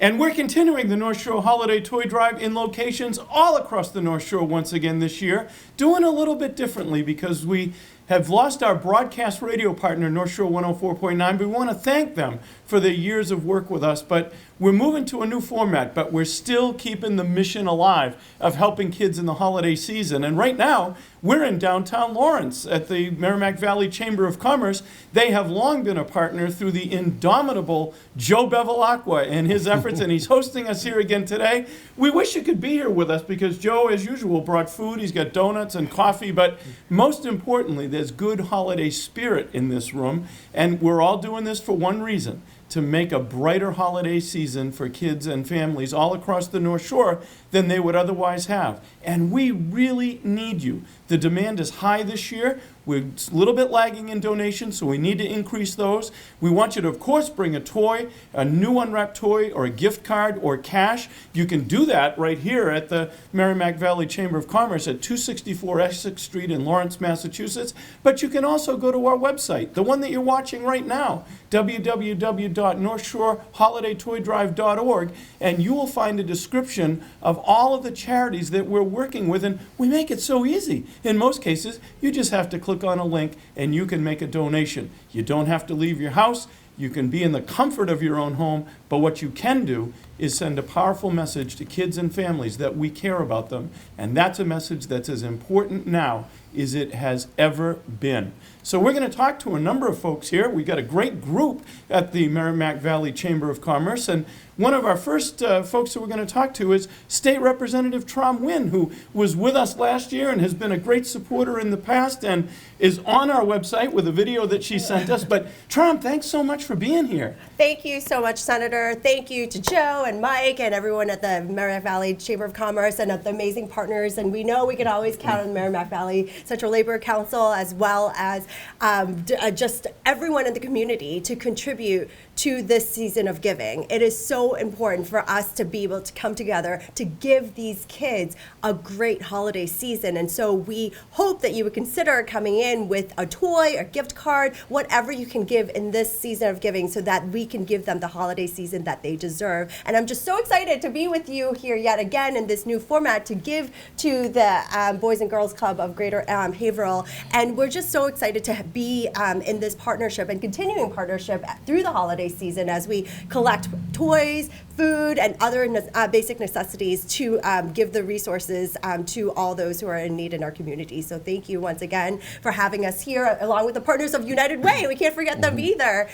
And we're continuing the North Shore Holiday Toy Drive in locations all across the North Shore once again this year, doing a little bit differently because we have lost our broadcast radio partner, North Shore 104.9. We want to thank them for their years of work with us, but we're moving to a new format, but we're still keeping the mission alive of helping kids in the holiday season. And right now, we're in downtown Lawrence at the Merrimack Valley Chamber of Commerce. They have long been a partner through the indomitable Joe Bevilacqua and his efforts, and he's hosting us here again today. We wish you could be here with us because Joe, as usual, brought food. He's got donuts and coffee, but most importantly, there's good holiday spirit in this room, and we're all doing this for one reason: to make a brighter holiday season for kids and families all across the North Shore than they would otherwise have. And we really need you. The demand is high this year. We're a little bit lagging in donations, so we need to increase those. We want you to, of course, bring a toy, a new unwrapped toy, or a gift card, or cash. You can do that right here at the Merrimack Valley Chamber of Commerce at 264 Essex Street in Lawrence, Massachusetts. But you can also go to our website, the one that you're watching right now, www.northshoreholidaytoydrive.org, and you will find a description of all of the charities that we're working with, and we make it so easy. In most cases, you just have to click on a link and you can make a donation. You don't have to leave your house. You can be in the comfort of your own home, but what you can do is send a powerful message to kids and families that we care about them, and that's a message that's as important now as it has ever been. So we're going to talk to a number of folks here. We've got a great group at the Merrimack Valley Chamber of Commerce, and one of our first folks that we're going to talk to is State Representative Trom Wynn, who was with us last year and has been a great supporter in the past and is on our website with a video that she sent us. But Trom, thanks so much for being here. Thank you so much, Senator. Thank you to Joe and Mike and everyone at the Merrimack Valley Chamber of Commerce and at the amazing partners. And we know we can always count on the Merrimack Valley Central Labor Council, as well as just everyone in the community to contribute to this season of giving. It is so important for us to be able to come together to give these kids a great holiday season. And so we hope that you would consider coming in with a toy, a gift card, whatever you can give in this season of giving so that we can give them the holiday season that they deserve. And I'm just so excited to be with you here yet again in this new format to give to the Boys and Girls Club of Greater Haverhill. And we're just so excited to be in this partnership and continuing partnership through the holiday season as we collect toys, food, and other basic necessities to give the resources to all those who are in need in our community. So thank you once again for having us here, along with the partners of United Way. We can't forget them either.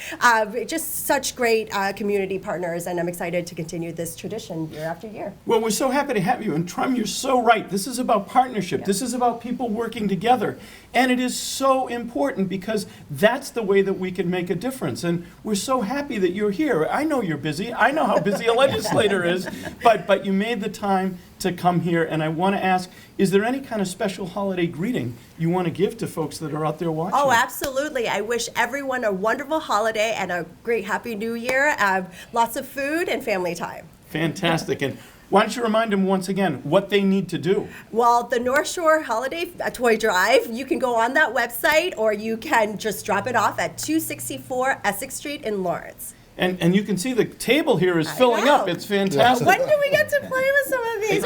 Just such great community partners, and I'm excited to continue this tradition year after year. Well, we're so happy to have you. And Trom, you're so right. This is about partnership. Yeah. This is about people working together. And it is so important because that's the way that we can make a difference. And we're so happy that you're here. I know you're busy. I know how busy a legislator is. But you made the time to come here. And I want to ask, is there any kind of special holiday greeting you want to give to folks that are out there watching? Oh, absolutely. I wish everyone a wonderful holiday and a great Happy New Year. Lots of food and family time. Fantastic. And why don't you remind them once again what they need to do? Well, the North Shore Holiday Toy Drive, you can go on that website or you can just drop it off at 264 Essex Street in Lawrence. And you can see the table here is filling up. It's fantastic. When do we get to play with some of these?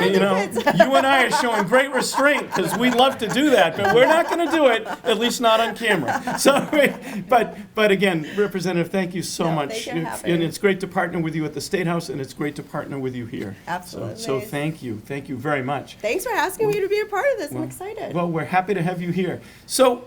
You and I are showing great restraint because we love to do that, but we're not going to do it, at least not on camera. So, but again, Representative, thank you so much. And it's great to partner with you at the State House, and it's great to partner with you here. Absolutely. So thank you very much. Thanks for asking me to be a part of this. I'm excited. Well, we're happy to have you here. So,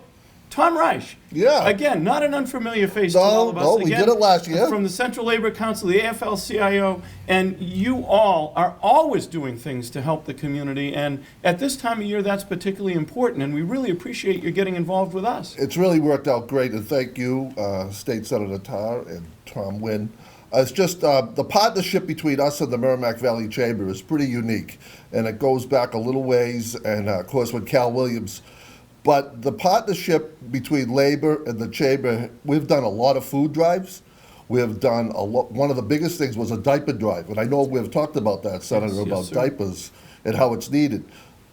Tom Reich. Yeah. Again, not an unfamiliar face to all of us. No, we did it last year. From the Central Labor Council, the AFL-CIO, and you all are always doing things to help the community. And at this time of year, that's particularly important. And we really appreciate your getting involved with us. It's really worked out great. And thank you, State Senator Tarr and Trom Wynn. It's just the partnership between us and the Merrimack Valley Chamber is pretty unique. And it goes back a little ways. And, of course, with Cal Williams. But the partnership between Labor and the Chamber, we've done a lot of food drives. We have done a lot. One of the biggest things was a diaper drive. And I know we've talked about that, Senator, about diapers and how it's needed.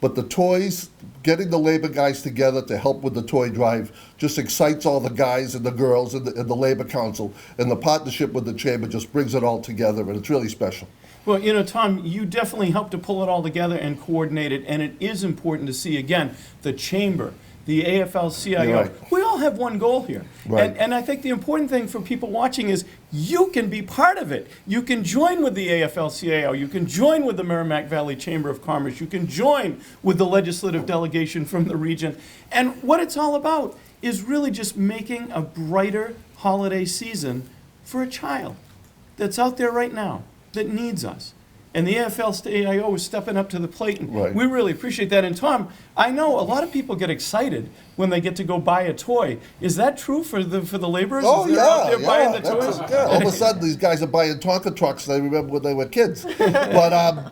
but the toys, getting the labor guys together to help with the toy drive just excites all the guys and the girls in the Labor Council, and the partnership with the Chamber just brings it all together, and it's really special. Well, you know, Tom, you definitely helped to pull it all together and coordinate it, and it is important to see, again, the Chamber, the AFL-CIO. You're right. We all have one goal here. Right. And I think the important thing for people watching is you can be part of it. You can join with the AFL-CIO. You can join with the Merrimack Valley Chamber of Commerce. You can join with the legislative delegation from the region. And what it's all about is really just making a brighter holiday season for a child that's out there right now that needs us. And the AFL-CIO is stepping up to the plate, and Right. we really appreciate that. And Tom, I know a lot of people get excited when they get to go buy a toy. Is that true for the laborers? Oh, Is they're out yeah, there buying the that's toys? yeah. All of a sudden, these guys are buying Tonka trucks they remember when they were kids. But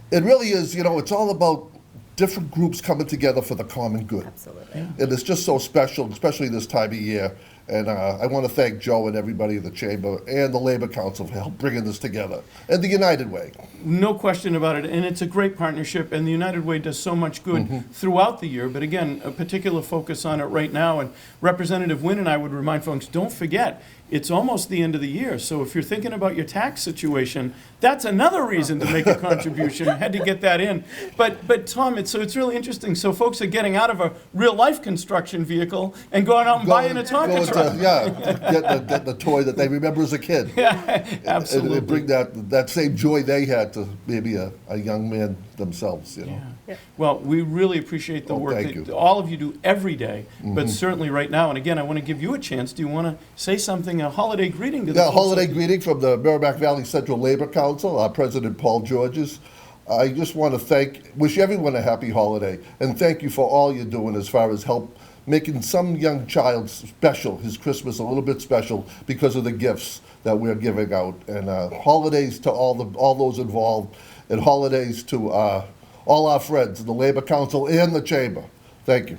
it really is, you know, it's all about different groups coming together for the common good. Absolutely. And it's just so special, especially this time of year. And I want to thank Joe and everybody in the Chamber and the Labor Council for help bringing this together. And the United Way. No question about it, and it's a great partnership, and the United Way does so much good throughout the year, but again, a particular focus on it right now, and Representative Wynn and I would remind folks, don't forget, it's almost the end of the year, so if you're thinking about your tax situation, that's another reason to make a contribution. Had to get that in. But Tom, it's really interesting. So folks are getting out of a real-life construction vehicle and going out and buying a Tonka truck. Get the toy that they remember as a kid. Absolutely. And bring that same joy they had to maybe a young man themselves, you know. Well, we really appreciate the Oh, work thank that you. all of you do every day, but certainly right now. And again, I want to give you a chance. Do you want to say something, a holiday greeting to the Yeah, folks? holiday greeting from the Merrimack Valley Central Labor Council, our President Paul Georges. I just want to wish everyone a happy holiday, and thank you for all you're doing as far as help making some young child special, his Christmas a little bit special because of the gifts that we're giving out. And holidays to all those involved, and holidays to all our friends in the Labor Council and the Chamber. Thank you.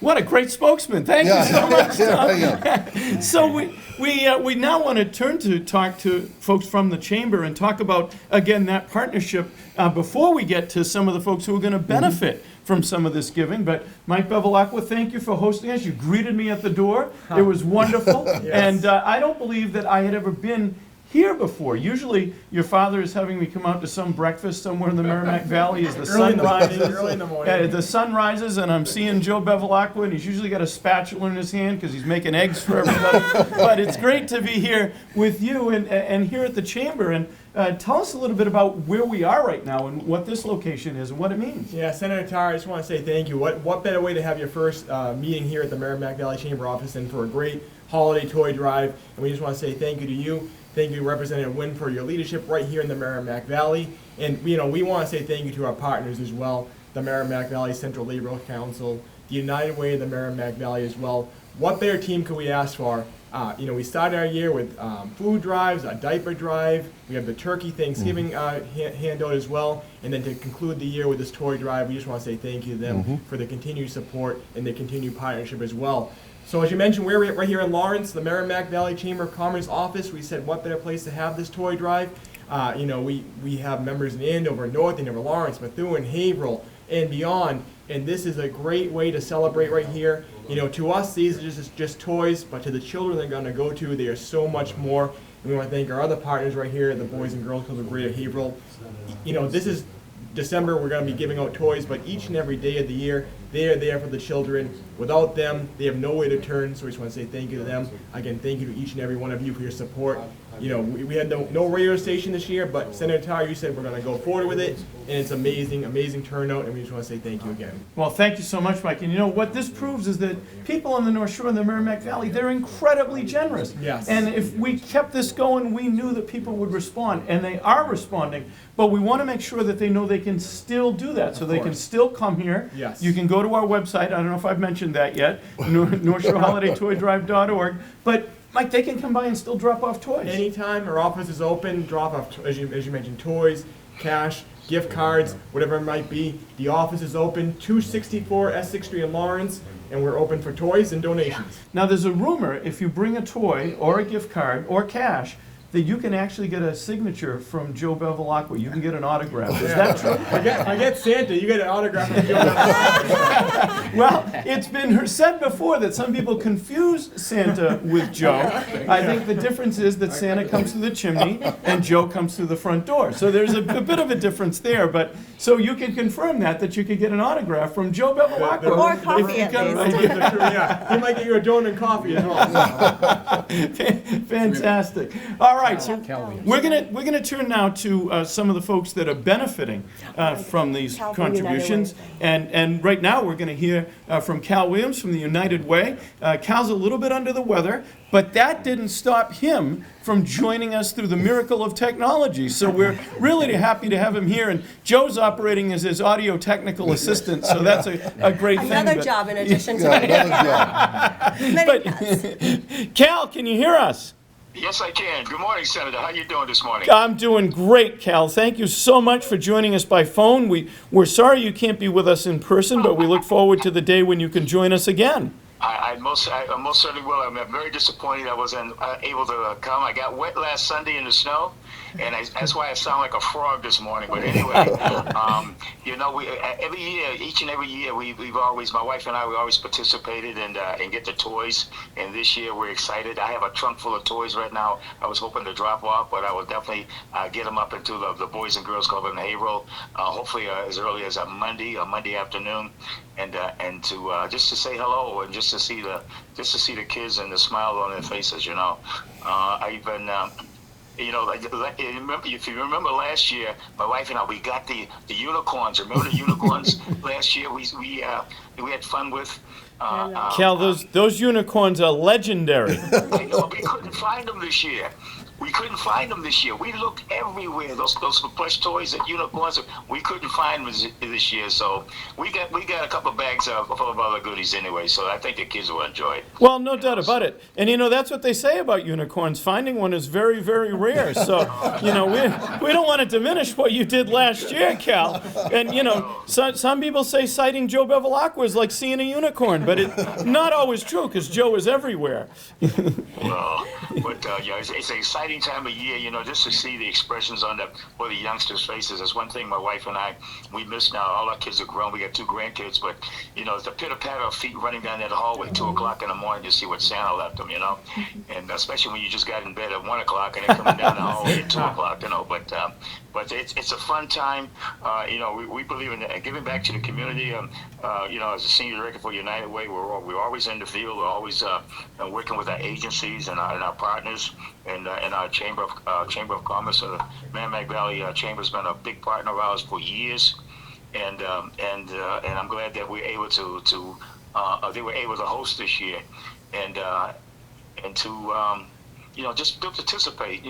What a great spokesman. Thank you so much. Yeah. So we now want to turn to talk to folks from the Chamber and talk about, again, that partnership before we get to some of the folks who are going to benefit from some of this giving. But Mike Bevilacqua, thank you for hosting us. You greeted me at the door. It was wonderful. And I don't believe that I had ever been here before. Usually your father is having me come out to some breakfast somewhere in the Merrimack Valley as the sun rises. Early in the morning. The sun rises and I'm seeing Joe Bevilacqua, and he's usually got a spatula in his hand because he's making eggs for everybody. But it's great to be here with you and here at the Chamber. And tell us a little bit about where we are right now and what this location is and what it means. Yeah, Senator Tarr, I just want to say thank you. What better way to have your first meeting here at the Merrimack Valley Chamber office and for a great holiday toy drive. And we just want to say thank you to you. Thank you, Representative Wynn, for your leadership right here in the Merrimack Valley. And we want to say thank you to our partners as well, the Merrimack Valley Central Labor Council, the United Way of the Merrimack Valley as well. What better team could we ask for? We started our year with food drives, a diaper drive. We have the turkey Thanksgiving handout as well. And then to conclude the year with this toy drive, we just want to say thank you to them for their continued support and their continued partnership as well. So as you mentioned, we're right here in Lawrence, the Merrimack Valley Chamber of Commerce office. We said, what better place to have this toy drive? We have members in Andover, North Andover, Lawrence, Methuen, Haverhill, and beyond. And this is a great way to celebrate right here. To us, these are just toys, but to the children they're going to go to, they are so much more. And we want to thank our other partners right here, the Boys and Girls Club of Greater Haverhill. This is December, we're going to be giving out toys, but each and every day of the year, they are there for the children. Without them, they have no way to turn, so we just want to say thank you to them. Again, thank you to each and every one of you for your support. We had no radio station this year, but Senator Tarr, you said we're going to go forward with it, and it's amazing turnout, and we just want to say thank you again. Well, thank you so much, Mike. And what this proves is that people on the North Shore and the Merrimack Valley, they're incredibly generous. Yes. And if we kept this going, we knew that people would respond, and they are responding. But we want to make sure that they know they can still do that, so they can still come here. Yes. You can go to our website. I don't know if I've mentioned that yet, NorthShoreHolidayToyDrive.org. But Mike, they can come by and still drop off toys. Anytime our office is open, drop off, as you mentioned, toys, cash, gift cards, whatever it might be. The office is open, 264 Essex Street in Lawrence, and we're open for toys and donations. Now, there's a rumor if you bring a toy or a gift card or cash, that you can actually get a signature from Joe Bevilacqua. You can get an autograph. Is that true? I get Santa. You get an autograph from Joe Bevilacqua. Well, it's been said before that some people confuse Santa with Joe. I think the difference is that Santa comes through the chimney and Joe comes through the front door. So there's a bit of a difference there. But so you can confirm that you could get an autograph from Joe Bevilacqua. Or if coffee you at come- least. Yeah, he might get you a donut and coffee as well. Fantastic. All right, so we're gonna turn now to some of the folks that are benefiting from these Cal from United contributions, Way. and right now we're gonna hear from Cal Williams from the United Way. Cal's a little bit under the weather, but that didn't stop him from joining us through the miracle of technology. So we're really happy to have him here, and Joe's operating as his audio technical assistant, so that's a great thing. Another but- job in addition to Yeah, another job. many hats. Cal, can you hear us? Yes, I can. Good morning, Senator. How you doing this morning? I'm doing great, Cal. Thank you so much for joining us by phone. We're sorry you can't be with us in person, but we look forward to the day when you can join us again. I most certainly will. I'm very disappointed I wasn't able to come. I got wet last Sunday in the snow, and that's why I sound like a frog this morning. But anyway, we every year, each and every year, we've always, my wife and I, we always participated and get the toys. And this year we're excited. I have a trunk full of toys right now. I was hoping to drop off, but I will definitely get them up into the Boys and Girls Club in Haverhill, hopefully as early as a Monday afternoon, and to just to say hello and just to see the kids and the smile on their faces. I've been. If you remember last year, my wife and I, we got the unicorns. Remember the unicorns last year? We had fun with. Cal, those unicorns are legendary. I know, we couldn't find them this year. We looked everywhere. Those plush toys and unicorns. We couldn't find them this year. So we got a couple of bags full of other goodies anyway. So I think the kids will enjoy it. Well, no doubt about it. And that's what they say about unicorns. Finding one is very, very rare. So, we don't want to diminish what you did last year, Cal. And, some people say sighting Joe Bevilacqua is like seeing a unicorn, but it's not always true because Joe is everywhere. Well, but it's an exciting time of year, just to see the expressions on the youngsters' faces. That's one thing my wife and I, we miss now. All our kids are grown. We got 2 grandkids, but the pitter-patter of feet running down that hallway at 2 o'clock in the morning to see what Santa left them, and especially when you just got in bed at 1 o'clock and they're coming down the hallway at 2 o'clock, but it's a fun time. We believe in giving back to the community. As a senior director for United Way, we're always in the field. We're always working with our agencies and our partners and our Chamber of Commerce. The Merrimack Valley Chamber has been a big partner of ours for years, and I'm glad that we're able they were able to host this year, and to just to participate.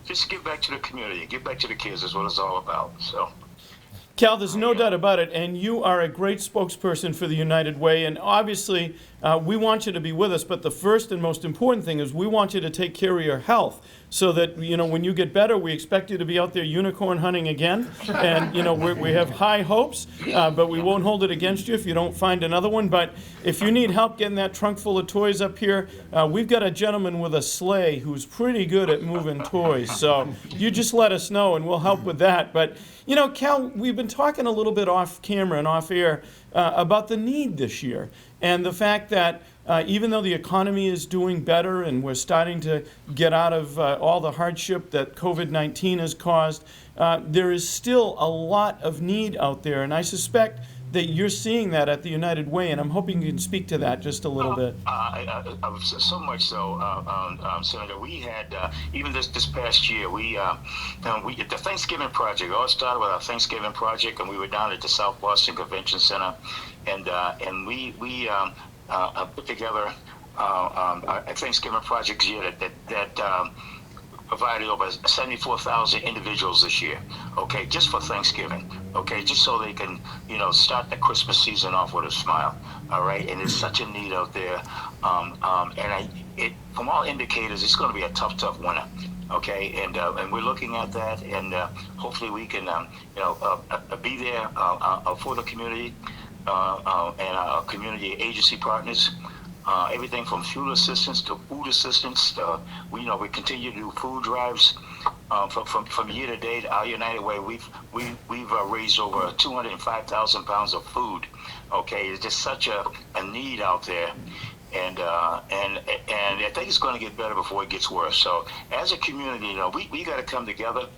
Just give back to the community, give back to the kids is what it's all about. So. Cal, there's no doubt about it, and you are a great spokesperson for the United Way, and obviously we want you to be with us, but the first and most important thing is we want you to take care of your health so that, when you get better, we expect you to be out there unicorn hunting again, and, we have high hopes, but we won't hold it against you if you don't find another one, but if you need help getting that trunk full of toys up here, we've got a gentleman with a sleigh who's pretty good at moving toys, so you just let us know and we'll help with that, but Cal, we've been talking a little bit off camera and off air about the need this year and the fact that even though the economy is doing better and we're starting to get out of all the hardship that COVID-19 has caused, there is still a lot of need out there. And I suspect that you're seeing that at the United Way, and I'm hoping you can speak to that just a little bit. So much so, Senator. We had even this past year. We the Thanksgiving Project. It all started with our Thanksgiving Project, and we were down at the South Boston Convention Center, and we put together a Thanksgiving Project here that provided over 74,000 individuals this year, okay, just for Thanksgiving, okay, just so they can, start the Christmas season off with a smile, all right, and there's such a need out there, and from all indicators, it's going to be a tough winter, okay, and we're looking at that, and hopefully we can, be there for the community and our community agency partners. everything from fuel assistance to food assistance. We continue to do food drives. From year to date, our United Way, we've raised over 205,000 pounds of food. Okay, it's just such a need out there. And I think it's going to get better before it gets worse. So as a community, we got to come together.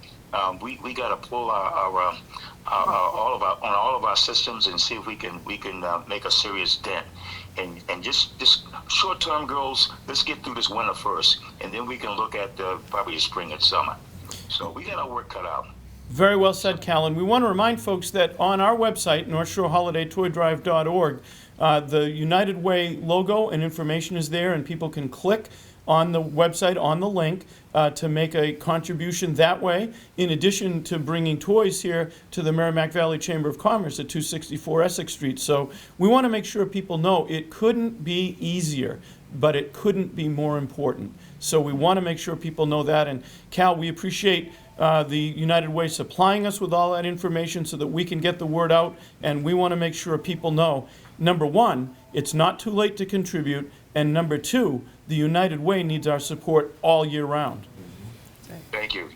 We got to pull all of our systems and see if we can make a serious dent. And just short-term goals. Let's get through this winter first, and then we can look at probably the spring and summer. So we got our work cut out. Very well said, Cal. And we want to remind folks that on our website, NorthshoreHolidayToyDrive.org, the United Way logo and information is there, and people can click on the website, on the link, to make a contribution that way, in addition to bringing toys here to the Merrimack Valley Chamber of Commerce at 264 Essex Street. So we want to make sure people know it couldn't be easier, but it couldn't be more important. So we want to make sure people know that. And Cal, we appreciate the United Way supplying us with all that information so that we can get the word out, and we want to make sure people know, number one, it's not too late to contribute, and number two, the United Way needs our support all year round. Thank you.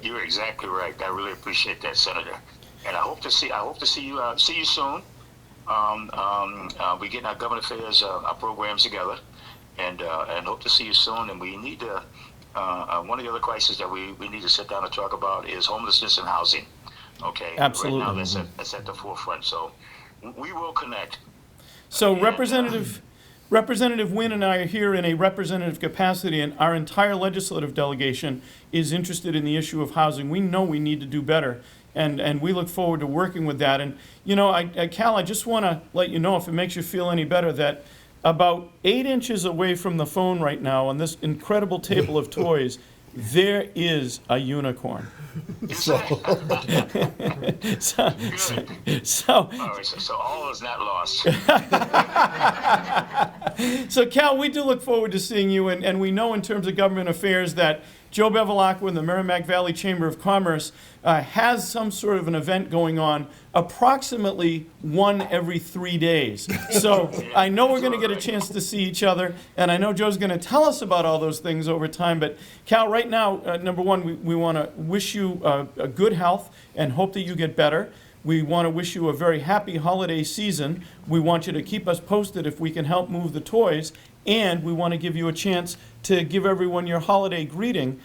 You're exactly right. I really appreciate that, Senator. And I hope to see you soon. We're getting our government affairs our programs together, and hope to see you soon. And we need to. One of the other crises that we need to sit down and talk about is homelessness and housing. Okay. Absolutely. Right now, that's at the forefront. So we will connect. So Representative Wynn and I are here in a representative capacity, and our entire legislative delegation is interested in the issue of housing. We know we need to do better, and we look forward to working with that. And, Cal, I just want to let you know, if it makes you feel any better, that about 8 inches away from the phone right now on this incredible table of toys, there is a unicorn. So, So all is not lost. So, Cal, we do look forward to seeing you, and we know in terms of government affairs that Joe Bevilacqua and the Merrimack Valley Chamber of Commerce has some sort of an event going on approximately one every 3 days. So I know we're going to get a chance to see each other, and I know Joe's going to tell us about all those things over time. But Cal, right now, number one, we want to wish you a good health and hope that you get better. We want to wish you a very happy holiday season. We want you to keep us posted if we can help move the toys. And we want to give you a chance to give everyone your holiday greeting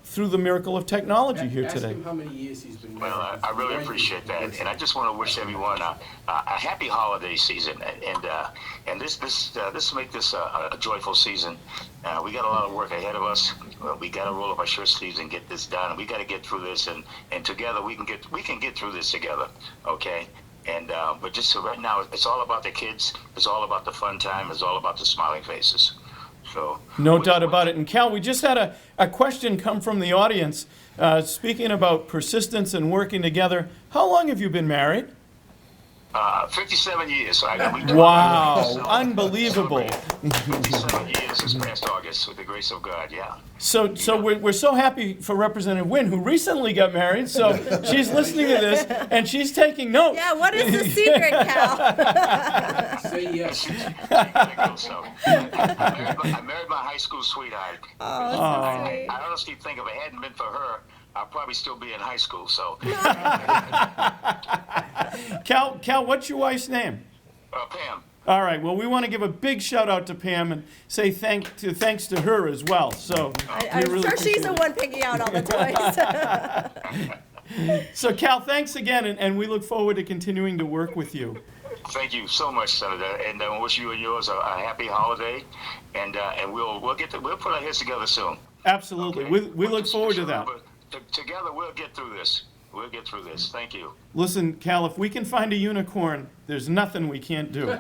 through the miracle of technology here today. Ask him how many years he's been married. Well, I really appreciate that, and I just want to wish everyone a happy holiday season, and this make this a joyful season. We got a lot of work ahead of us. We got to roll up our shirt sleeves and get this done. We got to get through this, and together we can get through this together. Okay. And but just so right now, it's all about the kids. It's all about the fun time. It's all about the smiling faces. So No doubt about it. And Cal, we just had a question come from the audience. Speaking about persistence and working together, how long have you been married? 57 years. So Wow, unbelievable. 57 years this past August, with the grace of God. Yeah. So we're so happy for Representative Wynn, who recently got married. So she's listening to this, and she's taking notes. Yeah, what is the secret, Cal? Say yes. So, I married my high school sweetheart. I honestly think if it hadn't been for her, I'll probably still be in high school. So, Cal, what's your wife's name? Pam. All right. Well, we want to give a big shout out to Pam and say thanks to her as well. So I'm sure she's the one picking out all the toys. So Cal, thanks again, and we look forward to continuing to work with you. Thank you so much, Senator, and I wish you and yours a happy holiday, and we'll put our heads together soon. Absolutely. Okay? We look forward to that. Together, we'll get through this. We'll get through this. Thank you. Listen, Cal, if we can find a unicorn, there's nothing we can't do.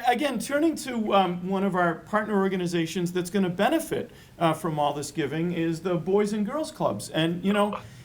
Again, turning to one of our partner organizations that's going to benefit from all this giving is the Boys and Girls Clubs. And,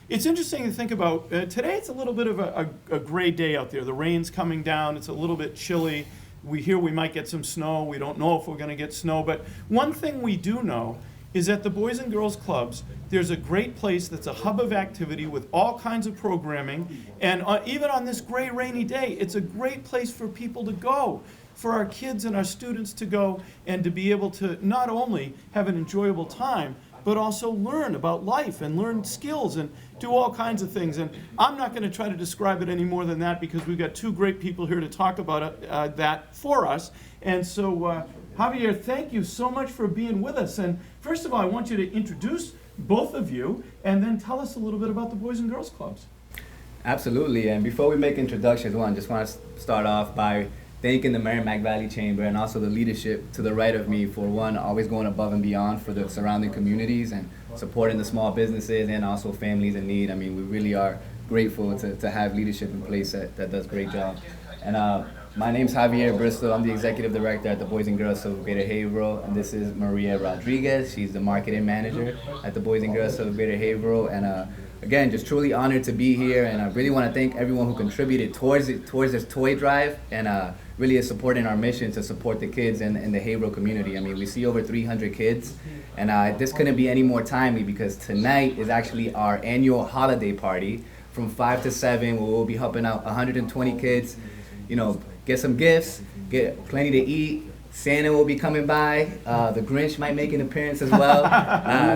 it's interesting to think about. Today it's a little bit of a gray day out there. The rain's coming down. It's a little bit chilly. We hear we might get some snow. We don't know if we're going to get snow. But one thing we do know is at the Boys and Girls Clubs, there's a great place that's a hub of activity with all kinds of programming. And even on this gray, rainy day, it's a great place for people to go. for our kids and our students to go and to be able to not only have an enjoyable time, but also learn about life and learn skills and do all kinds of things. And I'm not going to try to describe it any more than that because we've got two great people here to talk about that for us. And so, Javier, thank you so much for being with us. And first of all, I want you to introduce both of you and then tell us a little bit about the Boys and Girls Clubs. Absolutely, and before we make introductions, I just want to start off by thanking the Merrimack Valley Chamber and also the leadership to the right of me for one, always going above and beyond for the surrounding communities and supporting the small businesses and also families in need. I mean, we really are grateful to have leadership in place that does a great job. And my name's Javier Bristol. I'm the executive director at the Boys and Girls of Greater Haverhill, and this is Maria Rodriguez. She's the marketing manager at the Boys and Girls of Greater Haverhill. And again, just truly honored to be here, and I really want to thank everyone who contributed towards this toy drive, and really is supporting our mission to support the kids in the Haverhill community. I mean, we see over 300 kids, and this couldn't be any more timely because tonight is actually our annual holiday party from 5 to 7, where we'll be helping out 120 kids, get some gifts, get plenty to eat. Santa will be coming by. The Grinch might make an appearance as well.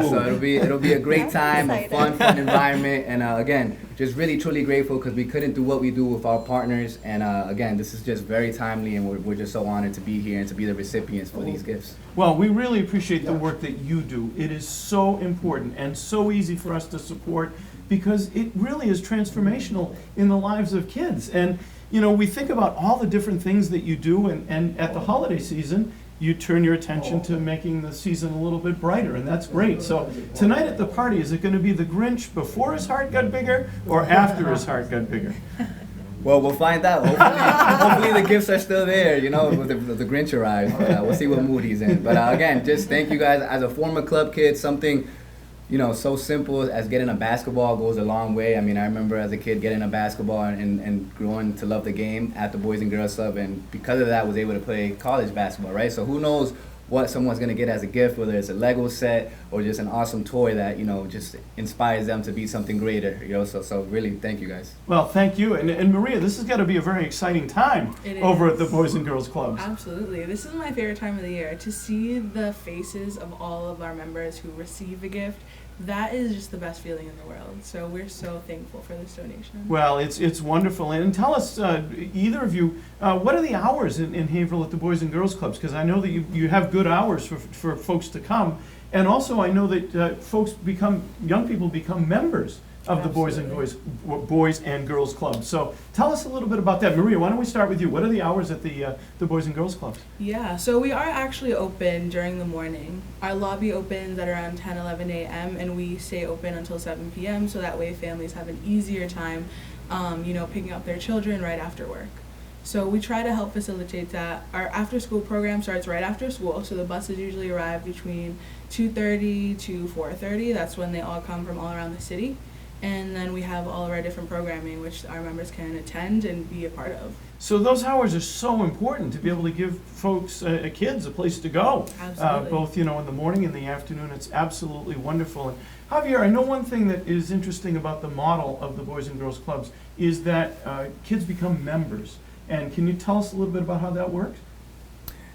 So it'll be a great time, a fun environment, and again, just really truly grateful because we couldn't do what we do with our partners. And again, this is just very timely, and we're just so honored to be here and to be the recipients for these gifts. Well, we really appreciate the work that you do. It is so important and so easy for us to support because it really is transformational in the lives of kids. And we think about all the different things that you do, and at the holiday season, you turn your attention to making the season a little bit brighter, and that's great. So tonight at the party, is it going to be the Grinch before his heart got bigger or after his heart got bigger? Well, we'll find out. Hopefully the gifts are still there, when the Grinch arrives. We'll see what mood he's in. But again, just thank you guys. As a former club kid, something so simple as getting a basketball goes a long way. I mean, I remember as a kid getting a basketball and growing to love the game at the Boys and Girls Club, and because of that was able to play college basketball, right? So who knows what someone's going to get as a gift, whether it's a Lego set or just an awesome toy that, just inspires them to be something greater, So really, thank you guys. Well, thank you. And Maria, this has got to be a very exciting time over at the Boys and Girls Clubs. Absolutely. This is my favorite time of the year. To see the faces of all of our members who receive a gift, that is just the best feeling in the world. So we're so thankful for this donation. Well, it's wonderful. And tell us, either of you, what are the hours in Haverhill at the Boys and Girls Clubs? Because I know that you have good hours for folks to come. And also I know that young people become members of the Boys and Girls Club. So tell us a little bit about that. Maria, why don't we start with you? What are the hours at the Boys and Girls Clubs? Yeah, so we are actually open during the morning. Our lobby opens at around 10, 11 a.m. and we stay open until 7 p.m. so that way families have an easier time, picking up their children right after work. So we try to help facilitate that. Our after-school program starts right after school, so the buses usually arrive between 2:30 to 4:30. That's when they all come from all around the city. And then we have all of our different programming, which our members can attend and be a part of. So those hours are so important to be able to give folks, kids, a place to go. Absolutely. Both, in the morning and the afternoon. It's absolutely wonderful. And Javier, I know one thing that is interesting about the model of the Boys and Girls Clubs is that kids become members. And can you tell us a little bit about how that works?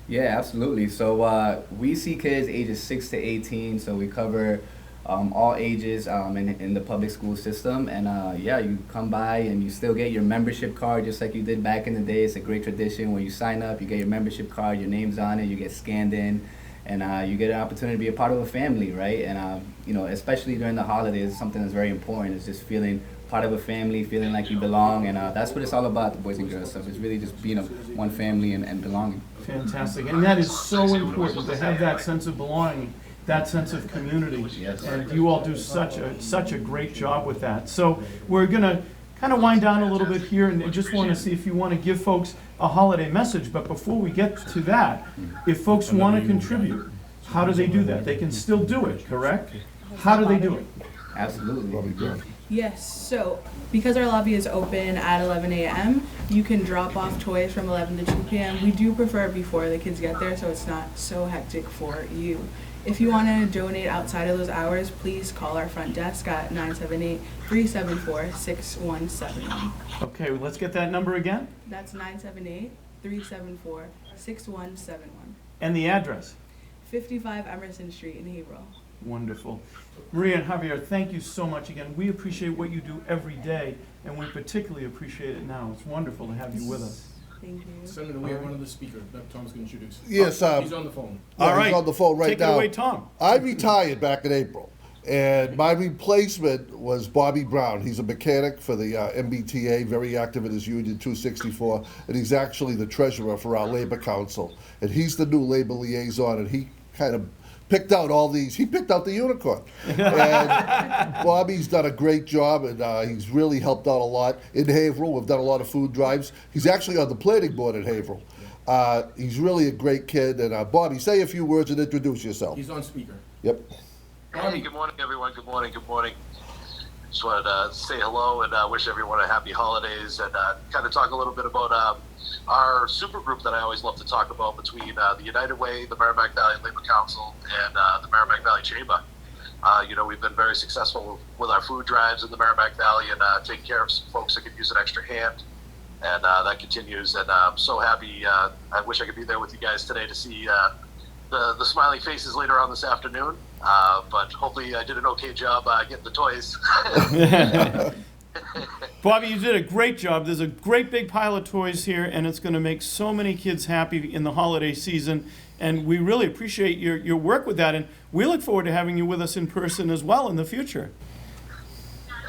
Yeah, absolutely. So we see kids ages 6 to 18, so we cover all ages in the public school system, and you come by and you still get your membership card just like you did back in the day. It's a great tradition where you sign up, you get your membership card, your name's on it, you get scanned in, and you get an opportunity to be a part of a family, right? And especially during the holidays, something that's very important is just feeling part of a family, feeling like you belong, and that's what it's all about, the Boys and Girls stuff. It's really just being one family and belonging. Fantastic, and that is so important to have that sense of belonging, that sense of community. Yes. And you all do such a great job with that. So we're gonna kind of wind down a little bit here, and just want to see if you want to give folks a holiday message. But before we get to that, if folks want to contribute, how do they do that? They can still do it, correct? How do they do it? Absolutely. Yes, so because our lobby is open at 11 a.m., you can drop off toys from 11 to 2 p.m. We do prefer before the kids get there so it's not so hectic for you. If you want to donate outside of those hours, please call our front desk at 978-374-6171. Okay, let's get that number again. That's 978-374-6171. 6171. And the address? 55 Emerson Street in Haverhill. Wonderful. Maria and Javier, thank you so much again. We appreciate what you do every day, and we particularly appreciate it now. It's wonderful to have you with us. Thank you. Senator, we have one other speaker that Tom's going to introduce. Yes, He's on the phone. yeah, All he's right. on the phone right Take now. it away, Tom. I retired back in April, and my replacement was Bobby Brown. He's a mechanic for the MBTA, very active in his union 264, and he's actually the treasurer for our labor council. And he's the new labor liaison, and he kind of picked out all these. He picked out the unicorn. And Bobby's done a great job, and he's really helped out a lot in Haverhill. We've done a lot of food drives. He's actually on the planning board in Haverhill. He's really a great kid. And Bobby, say a few words and introduce yourself. He's on speaker. Yep. Hey, good morning, everyone. Good morning. Good morning. Just wanted to say hello and wish everyone a happy holidays and kind of talk a little bit about our super group that I always love to talk about between the United Way, the Merrimack Valley Labor Council, and the Merrimack Valley Chamber. We've been very successful with our food drives in the Merrimack Valley and taking care of some folks that could use an extra hand. And that continues. And I'm so happy. I wish I could be there with you guys today to see the smiling faces later on this afternoon. But hopefully I did an okay job getting the toys. Bobby, you did a great job. There's a great big pile of toys here, and it's going to make so many kids happy in the holiday season. And we really appreciate your work with that. And we look forward to having you with us in person as well in the future.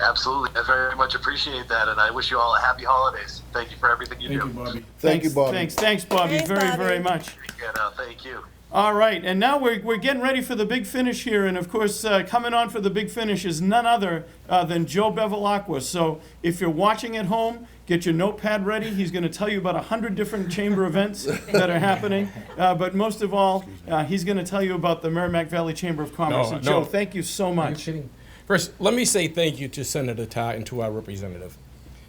Absolutely. I very much appreciate that. And I wish you all a happy holidays. Thank you for everything you Thank do. you, Bobby. Thank you, Bobby. Thanks, Bobby. Thanks, very, Bobby. very much. And, thank you. All right, and now we're getting ready for the big finish here, and of course, coming on for the big finish is none other than Joe Bevilacqua. So if you're watching at home, get your notepad ready. He's going to tell you about 100 different chamber events that are happening, but most of all, he's going to tell you about the Merrimack Valley Chamber of Commerce. No, And Joe, no. thank you so Are you much. kidding? First, let me say thank you to Senator Tarr and to our representative.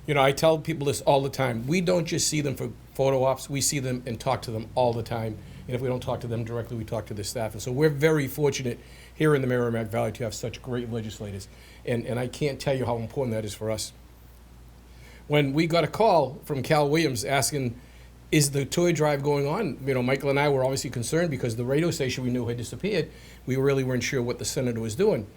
You know, I tell people this all the time. We don't just see them for photo ops. We see them and talk to them all the time. And if we don't talk to them directly, we talk to the staff. And so we're very fortunate here in the Merrimack Valley to have such great legislators. And I can't tell you how important that is for us. When we got a call from Cal Williams asking, is the toy drive going on? You know, Michael and I were obviously concerned because the radio station we knew had disappeared. We really weren't sure what the senator was doing.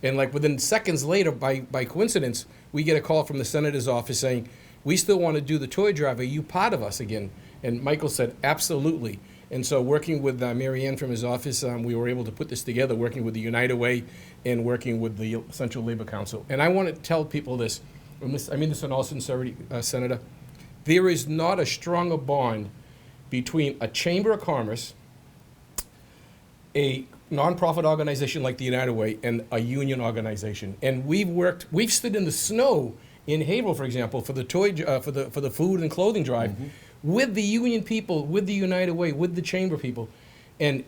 And like within seconds later, by coincidence, we get a call from the senator's office saying, we still want to do the toy drive. Are you part of us again? And Michael said, absolutely. And so working with Mary Ann from his office, we were able to put this together, working with the United Way and working with the Central Labor Council. And I want to tell people this, I mean this in all sincerity, Senator, there is not a stronger bond between a Chamber of Commerce, a nonprofit organization like the United Way, and a union organization. And we've stood in the snow in Haverhill, for example, for the for the food and clothing drive, with the union people, with the United Way, with the chamber people, and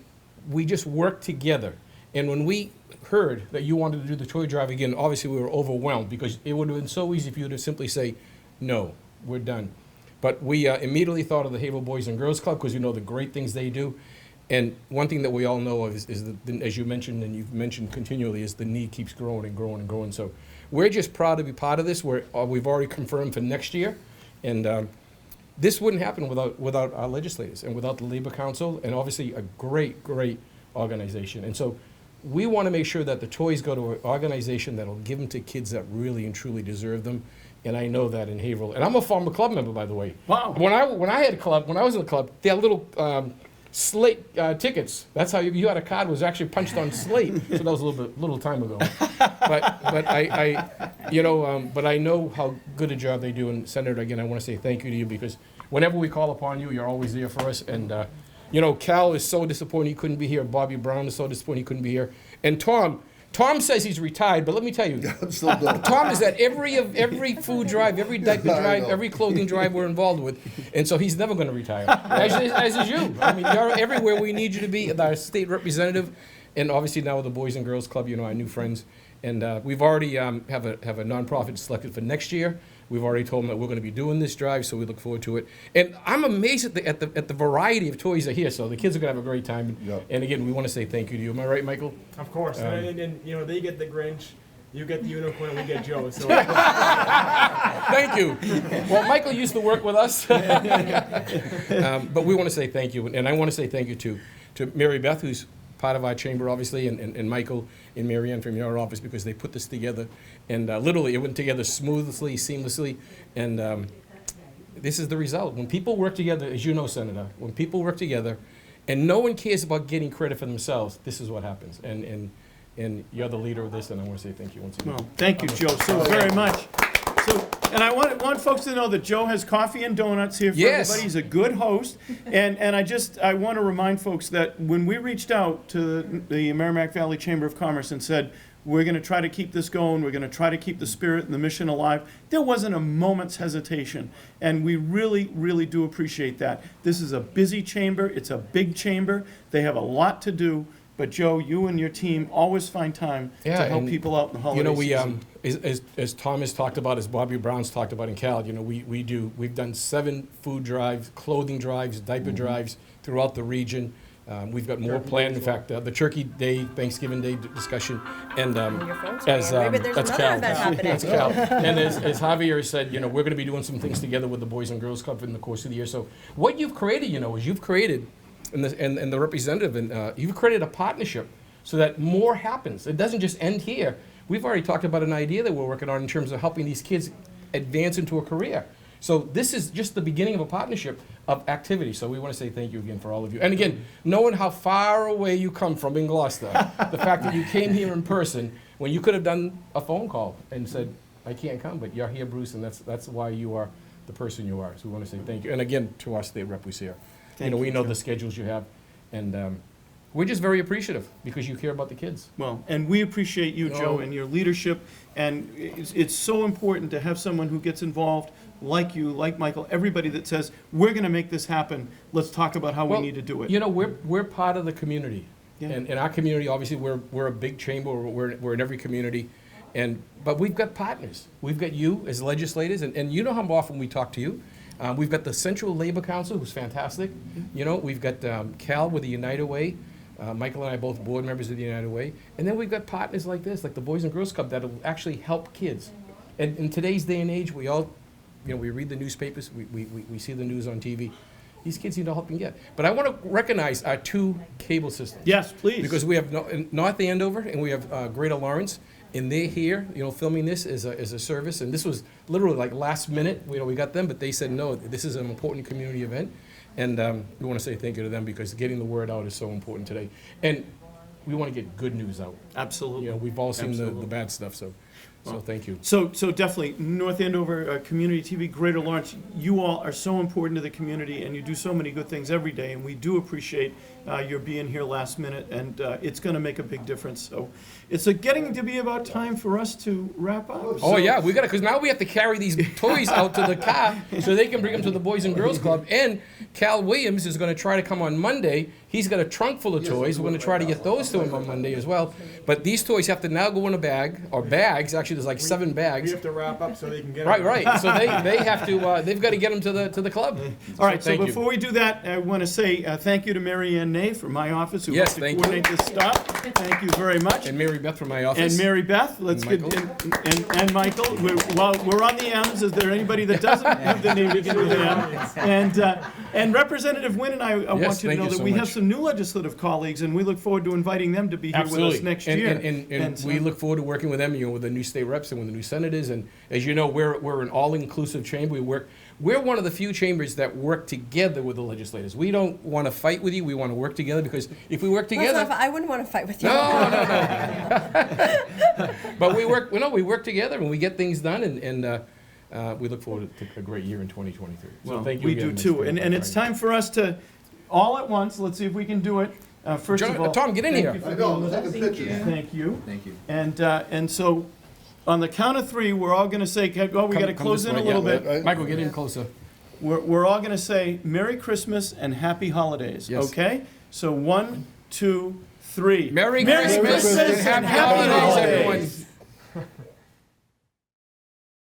we just worked together. And when we heard that you wanted to do the toy drive again, obviously we were overwhelmed because it would have been so easy for you to simply say, no, we're done. But we immediately thought of the Haverhill Boys and Girls Club because you know the great things they do. And one thing that we all know of is as you mentioned, and you've mentioned continually, is the need keeps growing and growing and growing. So we're just proud to be part of this. We've already confirmed for next year. And this wouldn't happen without our legislators and without the Labor Council, and obviously a great, great organization. And so we want to make sure that the toys go to an organization that will give them to kids that really and truly deserve them. And I know that in Haverhill. And I'm a former club member, by the way. Wow. When I had a club, when I was in the club, they had little slate tickets. That's how you had a card was actually punched on slate. So that was a little time ago. But I know how good a job they do. And Senator, again, I want to say thank you to you because whenever we call upon you, you're always there for us. And Cal is so disappointed he couldn't be here. Bobby Brown is so disappointed he couldn't be here. And Tom says he's retired, but let me tell you, I'm still doing it. Tom is at every food drive, every diaper I drive, know. every clothing drive we're involved with, and so he's never going to retire. As is you. I mean, you're everywhere we need you to be. Our state representative, and obviously now with the Boys and Girls Club, our new friends, and we've already have a nonprofit selected for next year. We've already told them that we're going to be doing this drive, so we look forward to it. And I'm amazed at the variety of toys that are here. So the kids are going to have a great time. Yeah. And again, we want to say thank you to you. Am I right, Michael? Of course. And they get the Grinch, You get the unicorn and we get Joe. So Thank you. Well, Michael used to work with us. But we want to say thank you. And I want to say thank you to Mary Beth, who's part of our chamber, obviously, and Michael and Mary Ann from your office, because they put this together. And literally, it went together smoothly, seamlessly. And this is the result. When people work together, as you know, Senator, when people work together, and no one cares about getting credit for themselves, this is what happens. And you're the leader of this, and I want to say thank you once again. Well, thank you, Joe, so very much. So, and I want folks to know that Joe has coffee and donuts here for Yes. everybody. He's a good host. And I want to remind folks that when we reached out to the Merrimack Valley Chamber of Commerce and said, we're going to try to keep this going, we're going to try to keep the spirit and the mission alive, there wasn't a moment's hesitation. And we really, really do appreciate that. This is a busy chamber. It's a big chamber. They have a lot to do. But Joe, you and your team always find time to help and, people out in the holiday season. As Tom has talked about, as Bobby Brown's talked about, and Cal, we've done 7 food drives, clothing drives, diaper drives throughout the region. We've got more planned. In fact, the Turkey Day, Thanksgiving Day discussion, and Your phone's as ringing. Maybe there's that's another Cal. event happening. That's Cal. And as Javier said, we're going to be doing some things together with the Boys and Girls Club in the course of the year. So what you've created, is you've created. And the representative, and you've created a partnership so that more happens. It doesn't just end here. We've already talked about an idea that we're working on in terms of helping these kids advance into a career. So this is just the beginning of a partnership of activity. So we want to say thank you again for all of you. And again, knowing how far away you come from in Gloucester, the fact that you came here in person when you could have done a phone call and said, I can't come, but you're here, Bruce, and that's why you are the person you are. So we want to say thank you. And again, to our state rep who's here. We know the schedules you have, and we're just very appreciative because you care about the kids. Well, and we appreciate you, Joe, and your leadership. And it's so important to have someone who gets involved, like you, like Michael, everybody that says, we're going to make this happen. Let's talk about how we need to do it. We're part of the community. Yeah. And in our community, obviously, we're a big chamber. We're in every community. But we've got partners. We've got you as legislators, and you know how often we talk to you. We've got the Central Labor Council, who's fantastic. We've got Cal with the United Way. Michael and I are both board members of the United Way. And then we've got partners like this, like the Boys and Girls Club, that'll actually help kids. And in today's day and age, we all, we read the newspapers, we see the news on TV. These kids need all help we can get. But I want to recognize our 2 cable systems. Yes, please. Because we have North Andover and we have Greater Lawrence. And they're here, filming this as a service. And this was literally like last minute. We got them, but they said, no, this is an important community event. And we want to say thank you to them because getting the word out is so important today. And we want to get good news out. Absolutely. We've all seen the Absolutely. bad stuff, so thank you. So definitely, North Andover Community TV, Greater Lawrence, you all are so important to the community, and you do so many good things every day, and we do appreciate your being here last minute, and it's going to make a big difference. So it's getting to be about time for us to wrap up. Oh, So- yeah, because now we have to carry these toys out to the car so they can bring them to the Boys and Girls Club. And Cal Williams is going to try to come on Monday. He's got a trunk full of toys. We're going to try to get those to him on Monday as well. But these toys have to now go in a bag, or bags. Actually, there's like 7 we bags. have to wrap up so they can get Right. So they have to, they've got to get them to the club. All right, so thank you. before we do that, I want to say thank you to Mary Ann Ney from my office, who Yes, helped to thank you. coordinate this stuff. Thank you very much. And Mary Beth from my office. And Mary Beth, let's And get, Michael. and Michael, we're on the M's. Is there anybody that doesn't have the name begin with an M? And Representative Wynn and I want you to thank know you that so we have much. some new legislative colleagues, and we look forward to inviting them to be here with us next year. And so- we look forward to working with them, with the new state reps and with the new senators. And as you know, we're an all-inclusive chamber. We're one of the few chambers that work together with the legislators. We don't want to fight with you. We want to work together, because if we work together, I wouldn't want to fight with you. no. But we work together and we get things done, and we look forward to a great year in 2023. So Well, thank you we again, do Mr. too. And it's time for us to, all at once, let's see if we can do it. First of all, Tom, get in thank here. you for I know, being with I'm us. taking pictures. Thank you. Thank you. And so, on the count of 3, we're all going to say, we got to Come close this in a way, little yeah. bit. Right. Michael, get in closer. We're all going to say Merry Christmas and Happy Holidays, Yes. okay? So 1, 2, 3. Merry Christmas and happy holidays, everyone.